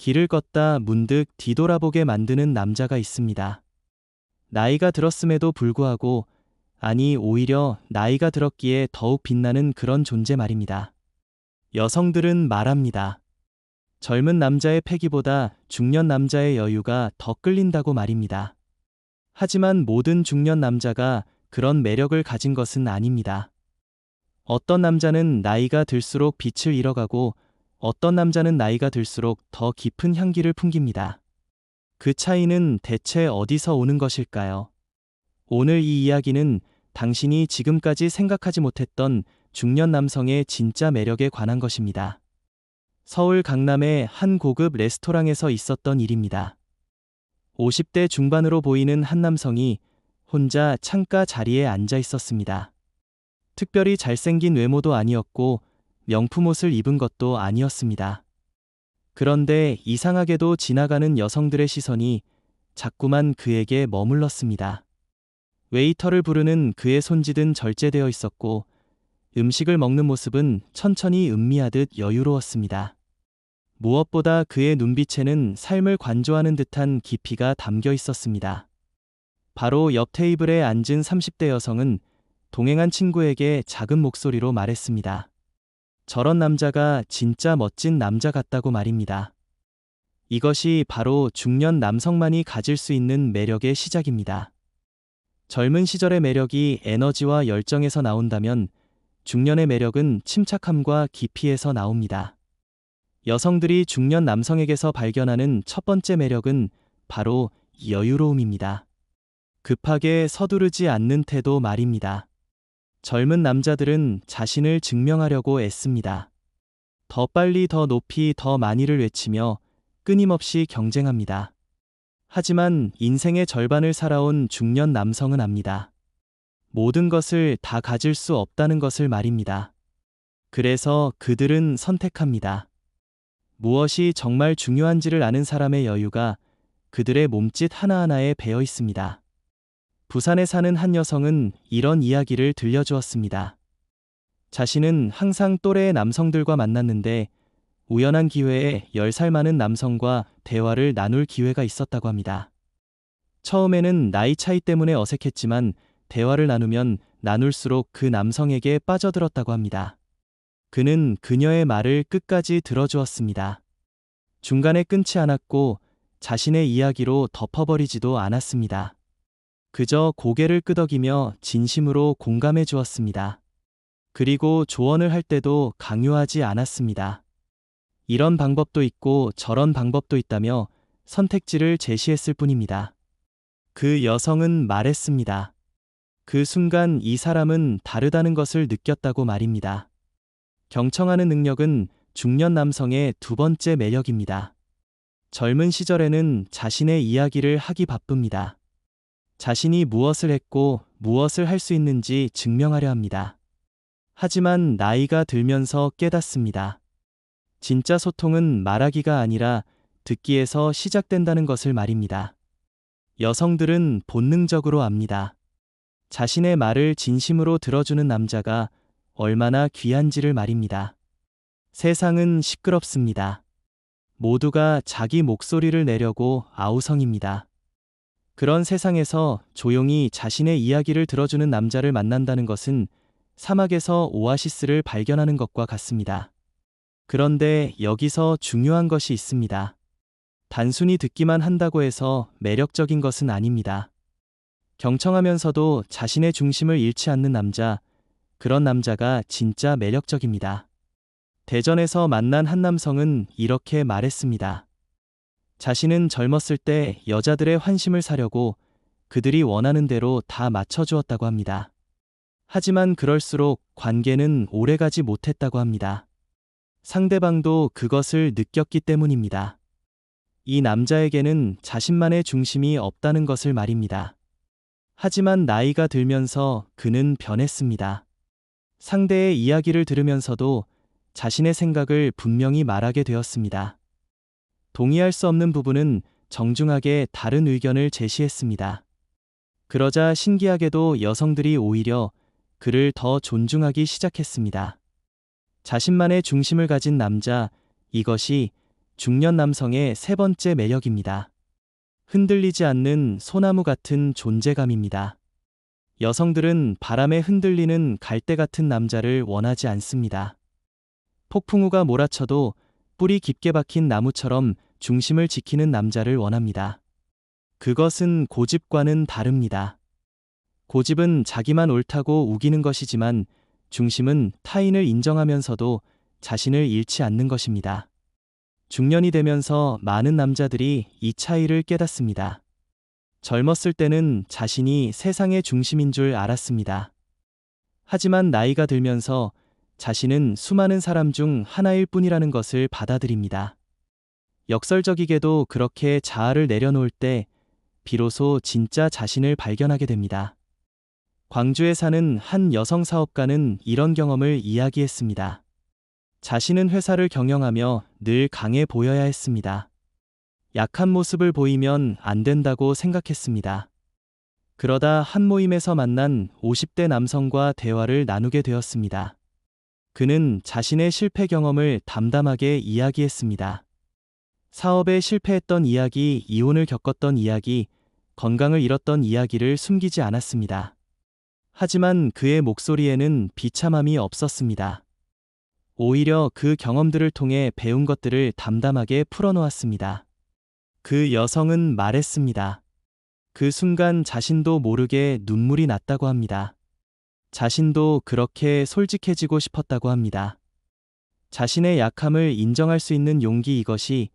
길을 걷다 문득 뒤돌아보게 만드는 남자가 있습니다. 나이가 들었음에도 불구하고, 아니 오히려 나이가 들었기에 더욱 빛나는 그런 존재 말입니다. 여성들은 말합니다. 젊은 남자의 패기보다 중년 남자의 여유가 더 끌린다고 말입니다. 하지만 모든 중년 남자가 그런 매력을 가진 것은 아닙니다. 어떤 남자는 나이가 들수록 빛을 잃어가고 어떤 남자는 나이가 들수록 더 깊은 향기를 풍깁니다. 그 차이는 대체 어디서 오는 것일까요? 오늘 이 이야기는 당신이 지금까지 생각하지 못했던 중년 남성의 진짜 매력에 관한 것입니다. 서울 강남의 한 고급 레스토랑에서 있었던 일입니다. 50대 중반으로 보이는 한 남성이 혼자 창가 자리에 앉아 있었습니다. 특별히 잘생긴 외모도 아니었고 명품 옷을 입은 것도 아니었습니다. 그런데 이상하게도 지나가는 여성들의 시선이 자꾸만 그에게 머물렀습니다. 웨이터를 부르는 그의 손짓은 절제되어 있었고 음식을 먹는 모습은 천천히 음미하듯 여유로웠습니다. 무엇보다 그의 눈빛에는 삶을 관조하는 듯한 깊이가 담겨 있었습니다. 바로 옆 테이블에 앉은 30대 여성은 동행한 친구에게 작은 목소리로 말했습니다. 저런 남자가 진짜 멋진 남자 같다고 말입니다. 이것이 바로 중년 남성만이 가질 수 있는 매력의 시작입니다. 젊은 시절의 매력이 에너지와 열정에서 나온다면 중년의 매력은 침착함과 깊이에서 나옵니다. 여성들이 중년 남성에게서 발견하는 첫 번째 매력은 바로 여유로움입니다. 급하게 서두르지 않는 태도 말입니다. 젊은 남자들은 자신을 증명하려고 애씁니다. 더 빨리, 더 높이, 더 많이를 외치며 끊임없이 경쟁합니다. 하지만 인생의 절반을 살아온 중년 남성은 압니다. 모든 것을 다 가질 수 없다는 것을 말입니다. 그래서 그들은 선택합니다. 무엇이 정말 중요한지를 아는 사람의 여유가 그들의 몸짓 하나하나에 배어 있습니다. 부산에 사는 한 여성은 이런 이야기를 들려주었습니다. 자신은 항상 또래의 남성들과 만났는데 우연한 기회에 10살 많은 남성과 대화를 나눌 기회가 있었다고 합니다. 처음에는 나이 차이 때문에 어색했지만 대화를 나누면 나눌수록 그 남성에게 빠져들었다고 합니다. 그는 그녀의 말을 끝까지 들어주었습니다. 중간에 끊지 않았고 자신의 이야기로 덮어버리지도 않았습니다. 그저 고개를 끄덕이며 진심으로 공감해 주었습니다. 그리고 조언을 할 때도 강요하지 않았습니다. 이런 방법도 있고 저런 방법도 있다며 선택지를 제시했을 뿐입니다. 그 여성은 말했습니다. 그 순간 이 사람은 다르다는 것을 느꼈다고 말입니다. 경청하는 능력은 중년 남성의 두 번째 매력입니다. 젊은 시절에는 자신의 이야기를 하기 바쁩니다. 자신이 무엇을 했고 무엇을 할 수 있는지 증명하려 합니다. 하지만 나이가 들면서 깨닫습니다. 진짜 소통은 말하기가 아니라 듣기에서 시작된다는 것을 말입니다. 여성들은 본능적으로 압니다. 자신의 말을 진심으로 들어주는 남자가 얼마나 귀한지를 말입니다. 세상은 시끄럽습니다. 모두가 자기 목소리를 내려고 아우성입니다. 그런 세상에서 조용히 자신의 이야기를 들어주는 남자를 만난다는 것은 사막에서 오아시스를 발견하는 것과 같습니다. 그런데 여기서 중요한 것이 있습니다. 단순히 듣기만 한다고 해서 매력적인 것은 아닙니다. 경청하면서도 자신의 중심을 잃지 않는 남자, 그런 남자가 진짜 매력적입니다. 대전에서 만난 한 남성은 이렇게 말했습니다. 자신은 젊었을 때 여자들의 환심을 사려고 그들이 원하는 대로 다 맞춰주었다고 합니다. 하지만 그럴수록 관계는 오래가지 못했다고 합니다. 상대방도 그것을 느꼈기 때문입니다. 이 남자에게는 자신만의 중심이 없다는 것을 말입니다. 하지만 나이가 들면서 그는 변했습니다. 상대의 이야기를 들으면서도 자신의 생각을 분명히 말하게 되었습니다. 동의할 수 없는 부분은 정중하게 다른 의견을 제시했습니다. 그러자 신기하게도 여성들이 오히려 그를 더 존중하기 시작했습니다. 자신만의 중심을 가진 남자, 이것이 중년 남성의 세 번째 매력입니다. 흔들리지 않는 소나무 같은 존재감입니다. 여성들은 바람에 흔들리는 갈대 같은 남자를 원하지 않습니다. 폭풍우가 몰아쳐도 뿌리 깊게 박힌 나무처럼 중심을 지키는 남자를 원합니다. 그것은 고집과는 다릅니다. 고집은 자기만 옳다고 우기는 것이지만 중심은 타인을 인정하면서도 자신을 잃지 않는 것입니다. 중년이 되면서 많은 남자들이 이 차이를 깨닫습니다. 젊었을 때는 자신이 세상의 중심인 줄 알았습니다. 하지만 나이가 들면서 자신은 수많은 사람 중 하나일 뿐이라는 것을 받아들입니다. 역설적이게도 그렇게 자아를 내려놓을 때 비로소 진짜 자신을 발견하게 됩니다. 광주에 사는 한 여성 사업가는 이런 경험을 이야기했습니다. 자신은 회사를 경영하며 늘 강해 보여야 했습니다. 약한 모습을 보이면 안 된다고 생각했습니다. 그러다 한 모임에서 만난 50대 남성과 대화를 나누게 되었습니다. 그는 자신의 실패 경험을 담담하게 이야기했습니다. 사업에 실패했던 이야기, 이혼을 겪었던 이야기, 건강을 잃었던 이야기를 숨기지 않았습니다. 하지만 그의 목소리에는 비참함이 없었습니다. 오히려 그 경험들을 통해 배운 것들을 담담하게 풀어놓았습니다. 그 여성은 말했습니다. 그 순간 자신도 모르게 눈물이 났다고 합니다. 자신도 그렇게 솔직해지고 싶었다고 합니다. 자신의 약함을 인정할 수 있는 용기, 이것이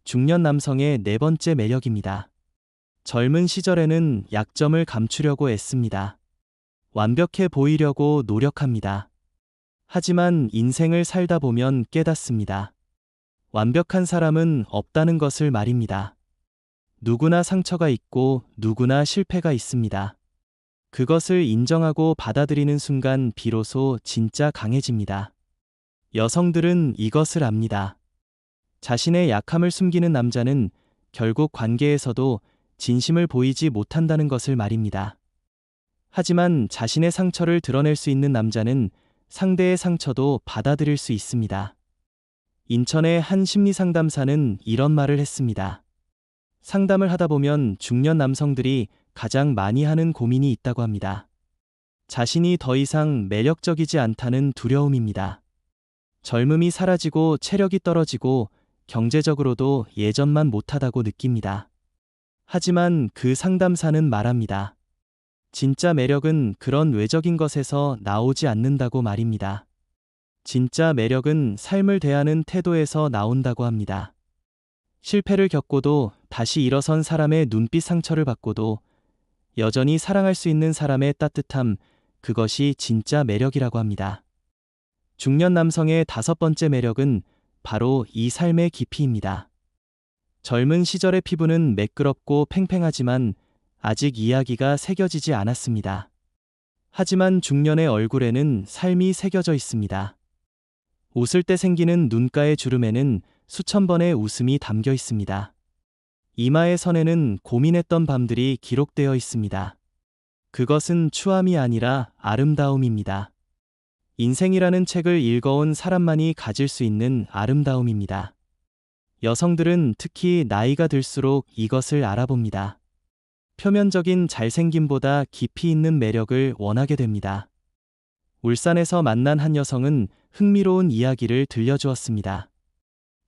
중년 남성의 네 번째 매력입니다. 젊은 시절에는 약점을 감추려고 애씁니다. 완벽해 보이려고 노력합니다. 하지만 인생을 살다 보면 깨닫습니다. 완벽한 사람은 없다는 것을 말입니다. 누구나 상처가 있고 누구나 실패가 있습니다. 그것을 인정하고 받아들이는 순간 비로소 진짜 강해집니다. 여성들은 이것을 압니다. 자신의 약함을 숨기는 남자는 결국 관계에서도 진심을 보이지 못한다는 것을 말입니다. 하지만 자신의 상처를 드러낼 수 있는 남자는 상대의 상처도 받아들일 수 있습니다. 인천의 한 심리상담사는 이런 말을 했습니다. 상담을 하다 보면 중년 남성들이 가장 많이 하는 고민이 있다고 합니다. 자신이 더 이상 매력적이지 않다는 두려움입니다. 젊음이 사라지고 체력이 떨어지고 경제적으로도 예전만 못하다고 느낍니다. 하지만 그 상담사는 말합니다. 진짜 매력은 그런 외적인 것에서 나오지 않는다고 말입니다. 진짜 매력은 삶을 대하는 태도에서 나온다고 합니다. 실패를 겪고도 다시 일어선 사람의 눈빛, 상처를 받고도 여전히 사랑할 수 있는 사람의 따뜻함, 그것이 진짜 매력이라고 합니다. 중년 남성의 다섯 번째 매력은 바로 이 삶의 깊이입니다. 젊은 시절의 피부는 매끄럽고 팽팽하지만 아직 이야기가 새겨지지 않았습니다. 하지만 중년의 얼굴에는 삶이 새겨져 있습니다. 웃을 때 생기는 눈가의 주름에는 수천 번의 웃음이 담겨 있습니다. 이마의 선에는 고민했던 밤들이 기록되어 있습니다. 그것은 추함이 아니라 아름다움입니다. 인생이라는 책을 읽어온 사람만이 가질 수 있는 아름다움입니다. 여성들은 특히 나이가 들수록 이것을 알아봅니다. 표면적인 잘생김보다 깊이 있는 매력을 원하게 됩니다. 울산에서 만난 한 여성은 흥미로운 이야기를 들려주었습니다.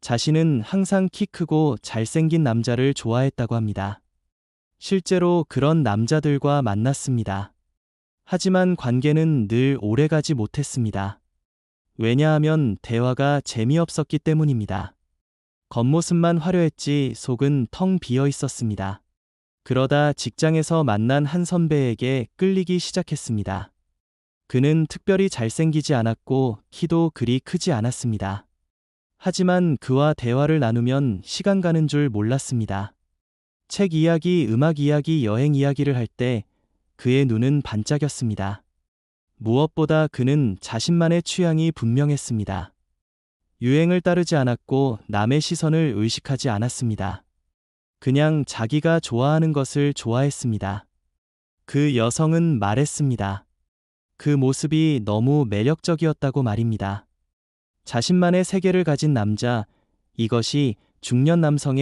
자신은 항상 키 크고 잘생긴 남자를 좋아했다고 합니다. 실제로 그런 남자들과 만났습니다. 하지만 관계는 늘 오래가지 못했습니다. 왜냐하면 대화가 재미없었기 때문입니다. 겉모습만 화려했지 속은 텅 비어 있었습니다. 그러다 직장에서 만난 한 선배에게 끌리기 시작했습니다. 그는 특별히 잘생기지 않았고 키도 그리 크지 않았습니다. 하지만 그와 대화를 나누면 시간 가는 줄 몰랐습니다. 책 이야기, 음악 이야기, 여행 이야기를 할 때 그의 눈은 반짝였습니다. 무엇보다 그는 자신만의 취향이 분명했습니다. 유행을 따르지 않았고 남의 시선을 의식하지 않았습니다. 그냥 자기가 좋아하는 것을 좋아했습니다. 그 여성은 말했습니다. 그 모습이 너무 매력적이었다고 말입니다. 자신만의 세계를 가진 남자, 이것이 중년 남성의